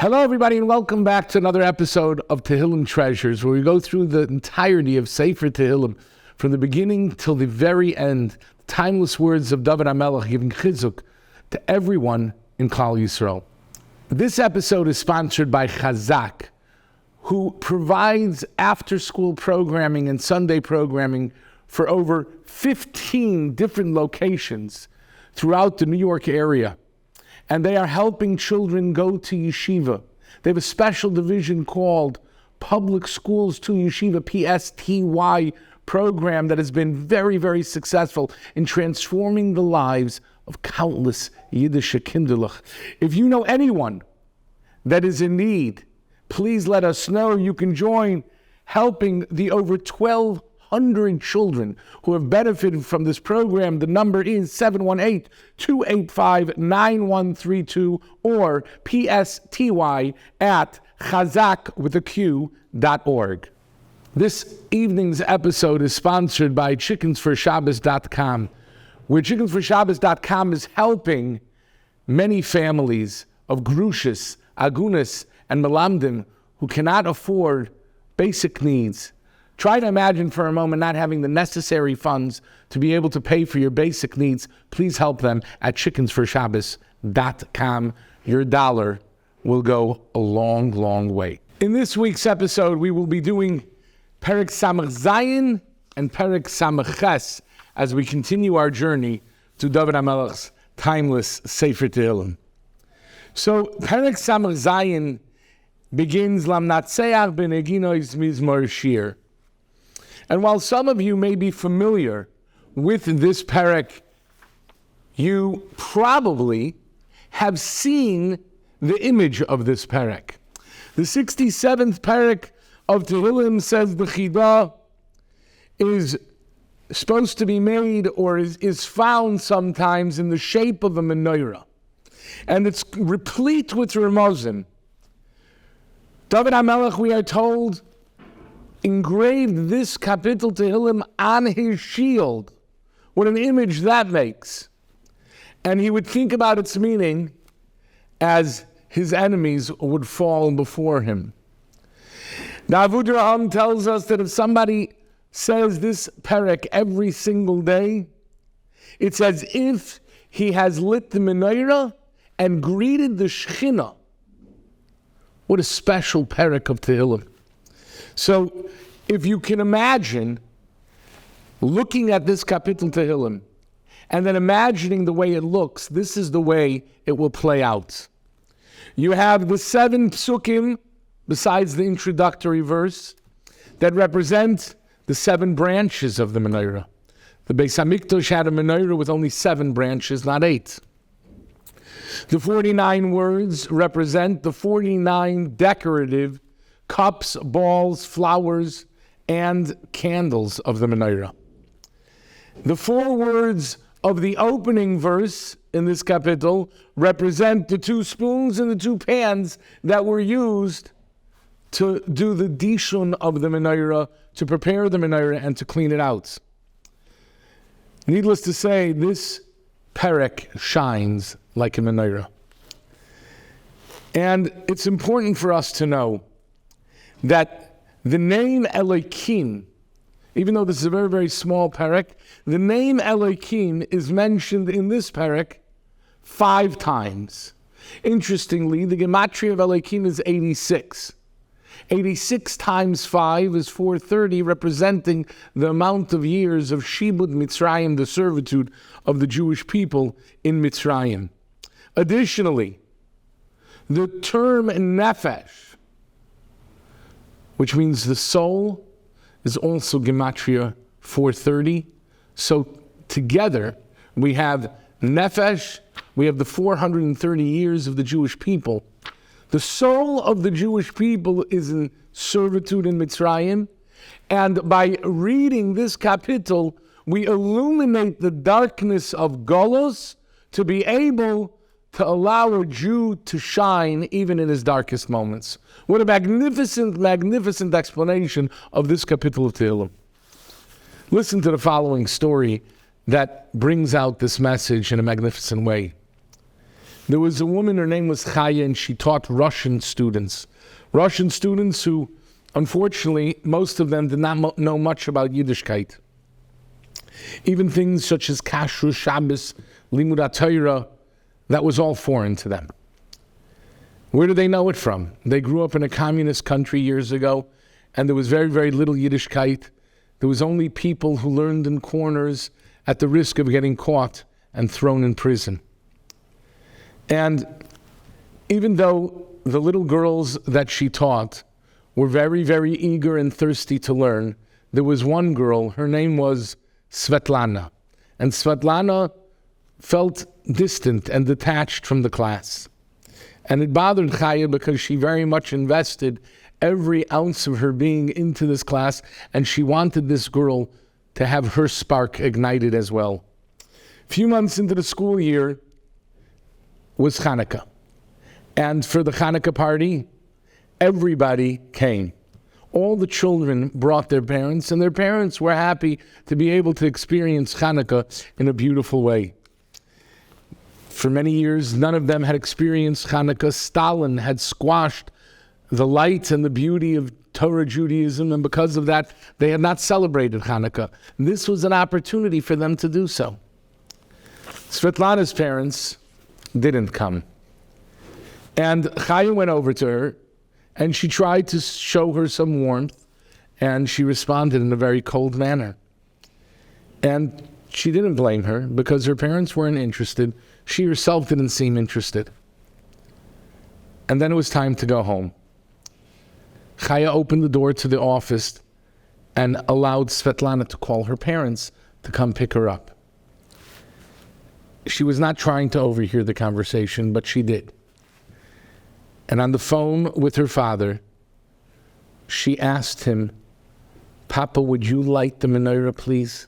Hello, everybody, and welcome back to another episode of Tehillim Treasures, where we go through the entirety of Sefer Tehillim, from the beginning till the very end. Timeless words of David HaMelech giving Chazaq to everyone in Klal Yisrael. This episode is sponsored by Chazaq, who provides after-school programming and Sunday programming for over 15 different locations throughout the New York area. And they are helping children go to yeshiva. They have a special division called Public Schools to Yeshiva, PSTY program that has been very, very successful in transforming the lives of countless Yiddish Kinderlich. If you know anyone that is in need, please let us know. You can join helping the over 1,200 children who have benefited from this program. The number is 718-285-9132 or psty@chazaq.org. This evening's episode is sponsored by chickensforshabbos.com, where chickensforshabbos.com is helping many families of Grushas, Agunas, and Melamdim who cannot afford basic needs. Try to imagine for a moment not having the necessary funds to be able to pay for your basic needs. Please help them at chickensforshabbos.com. Your dollar will go a long, long way. In this week's episode, we will be doing Perek Samach Zayin and Perek Samach Ches as we continue our journey to David HaMelech's timeless Sefer Tehillim. So Perek Samach Zayin begins Lamnatseach b'neginois mizmor shir. And while some of you may be familiar with this perek, you probably have seen the image of this perek. The 67th perek of Tehillim, says the Chidah, is supposed to be made or is found sometimes in the shape of a menorah. And it's replete with remozim. David HaMelech, we are told, engraved this kapitel Tehillim on his shield. What an image that makes. And he would think about its meaning as his enemies would fall before him. Now, Avudraham tells us that if somebody says this perek every single day, it's as if he has lit the menorah and greeted the Shekhinah. What a special perek of Tehillim. So, if you can imagine looking at this kapitel Tehillim and then imagining the way it looks, this is the way it will play out. You have the 7 psukim, besides the introductory verse, that represent the 7 branches of the menorah. The Beis HaMikdash had a menorah with only 7 branches, not 8. The 49 words represent the 49 decorative cups, balls, flowers, and candles of the menorah. The 4 words of the opening verse in this kapitel represent the 2 spoons and the 2 pans that were used to do the dishun of the menorah, to prepare the menorah and to clean it out. Needless to say, this perek shines like a menorah. And it's important for us to know that the name Elokim, even though this is a very, very small perek, the name Elokim is mentioned in this perek 5 times. Interestingly, the gematria of Elokim is 86. 86 times 5 is 430, representing the amount of years of Shibud Mitzrayim, the servitude of the Jewish people in Mitzrayim. Additionally, the term nefesh, which means the soul, is also gematria 430. So together we have nefesh, we have the 430 years of the Jewish people. The soul of the Jewish people is in servitude in Mitzrayim, and by reading this kapitel, we illuminate the darkness of Golos to be able to allow a Jew to shine even in his darkest moments. What a magnificent, magnificent explanation of this kapitel of Tehillim. Listen to the following story that brings out this message in a magnificent way. There was a woman, her name was Chaya, and she taught Russian students. Russian students who, unfortunately, most of them did not know much about Yiddishkeit. Even things such as Kashrus, Shabbos, Limud HaTorah, that was all foreign to them. Where do they know it from? They grew up in a communist country years ago, and there was very, very little Yiddishkeit. There was only people who learned in corners at the risk of getting caught and thrown in prison. And even though the little girls that she taught were very, very eager and thirsty to learn, there was one girl, her name was Svetlana. And Svetlana felt distant and detached from the class. And it bothered Chaya because she very much invested every ounce of her being into this class, and she wanted this girl to have her spark ignited as well. A few months into the school year was Hanukkah. And for the Hanukkah party, everybody came. All the children brought their parents, and their parents were happy to be able to experience Hanukkah in a beautiful way. For many years, none of them had experienced Hanukkah. Stalin had squashed the light and the beauty of Torah Judaism, and because of that, they had not celebrated Hanukkah. This was an opportunity for them to do so. Svetlana's parents didn't come. And Chaya went over to her, and she tried to show her some warmth, and she responded in a very cold manner. And she didn't blame her, because her parents weren't interested. She herself didn't seem interested. And then it was time to go home. Chaya opened the door to the office and allowed Svetlana to call her parents to come pick her up. She was not trying to overhear the conversation, but she did. And on the phone with her father, she asked him, "Papa, would you light the menorah, please?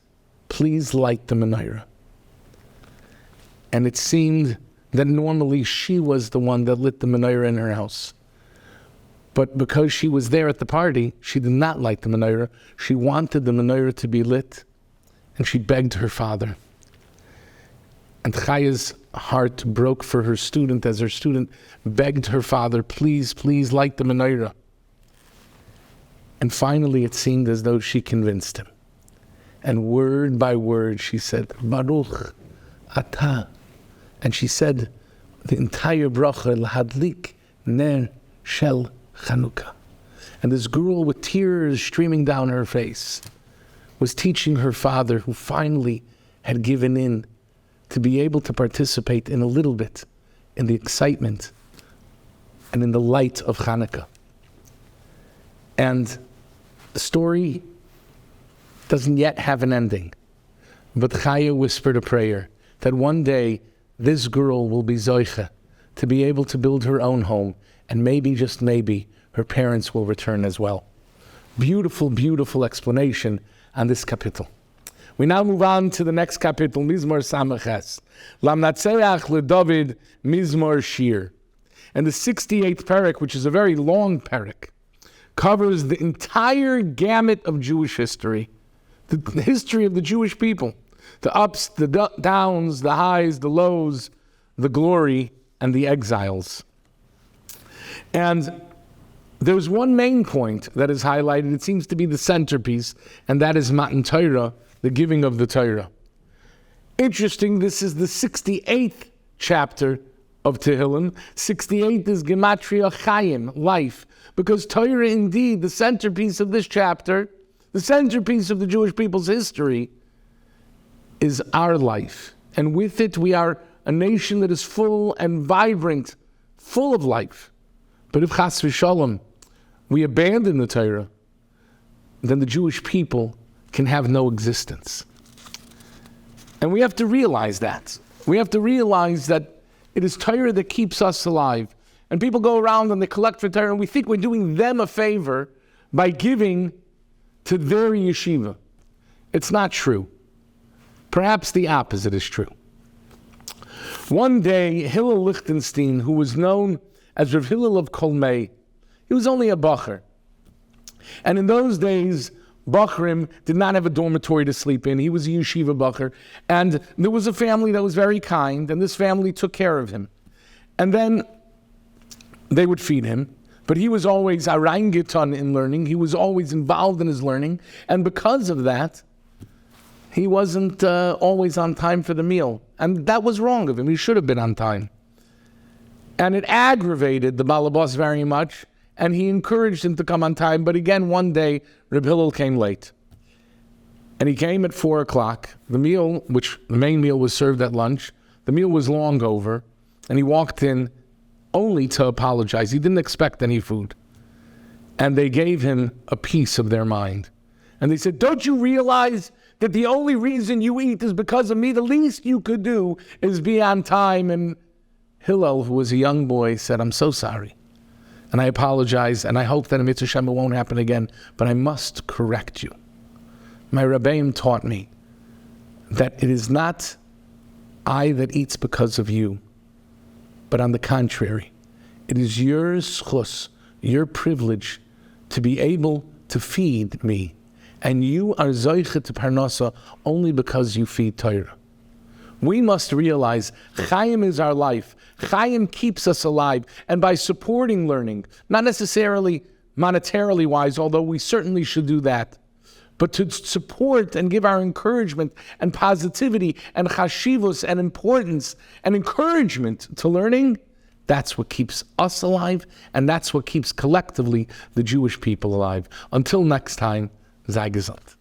Please light the menorah." And it seemed that normally she was the one that lit the menorah in her house. But because she was there at the party, she did not light the menorah. She wanted the menorah to be lit, and she begged her father. And Chaya's heart broke for her student as her student begged her father, "Please, please light the menorah." And finally it seemed as though she convinced him. And word by word she said, "Baruch Atah." And she said the entire bracha, "L'hadlik ner shel Chanukah." And this girl with tears streaming down her face was teaching her father, who finally had given in, to be able to participate in a little bit in the excitement and in the light of Hanukkah. And the story doesn't yet have an ending, but Chaya whispered a prayer that one day this girl will be zoiche to be able to build her own home, and maybe, just maybe, her parents will return as well. Beautiful, beautiful explanation on this kapitel. We now move on to the next kapitel, Mizmor Samach. Lamnatzeach leDavid Mizmor Shir. And the 68th parak, which is a very long parak, covers the entire gamut of Jewish history, the history of the Jewish people, the ups, the downs, the highs, the lows, the glory, and the exiles. And there's one main point that is highlighted. It seems to be the centerpiece, and that is Matan Torah, the giving of the Torah. Interesting, this is the 68th chapter of Tehillim. 68 is Gematria Chaim, life, because Torah, indeed, the centerpiece of this chapter, the centerpiece of the Jewish people's history, is our life. And with it, we are a nation that is full and vibrant, full of life. But if Chas v'Shalom, we abandon the Torah, then the Jewish people can have no existence. And we have to realize that. We have to realize that it is Torah that keeps us alive. And people go around and they collect for Torah, and we think we're doing them a favor by giving to their yeshiva. It's not true. Perhaps the opposite is true. One day, Hillel Lichtenstein, who was known as Rav Hillel of Kolmei, he was only a bacher. And in those days, Bachrim did not have a dormitory to sleep in. He was a yeshiva bacher. And there was a family that was very kind, and this family took care of him. And then they would feed him, but he was always a reingetan in learning. He was always involved in his learning. And because of that, he wasn't always on time for the meal. And that was wrong of him. He should have been on time. And it aggravated the balabas very much. And he encouraged him to come on time. But again, one day, Reb Hillel came late. And he came at 4 o'clock. The meal, the main meal was served at lunch. The meal was long over. And he walked in only to apologize. He didn't expect any food. And they gave him a piece of their mind. And they said, don't you realize that the only reason you eat is because of me? The least you could do is be on time. And Hillel, who was a young boy, said, I'm so sorry. And I apologize, and I hope that in Mitzvah Shem it won't happen again, but I must correct you. My Rabbeim taught me that it is not I that eats because of you, but on the contrary, it is your schus, your privilege to be able to feed me. And you are zoiche to parnasa only because you feed Torah. We must realize Chaim is our life. Chaim keeps us alive. And by supporting learning, not necessarily monetarily wise, although we certainly should do that, but to support and give our encouragement and positivity and chashivos and importance and encouragement to learning, that's what keeps us alive, and that's what keeps collectively the Jewish people alive. Until next time, sei gesund.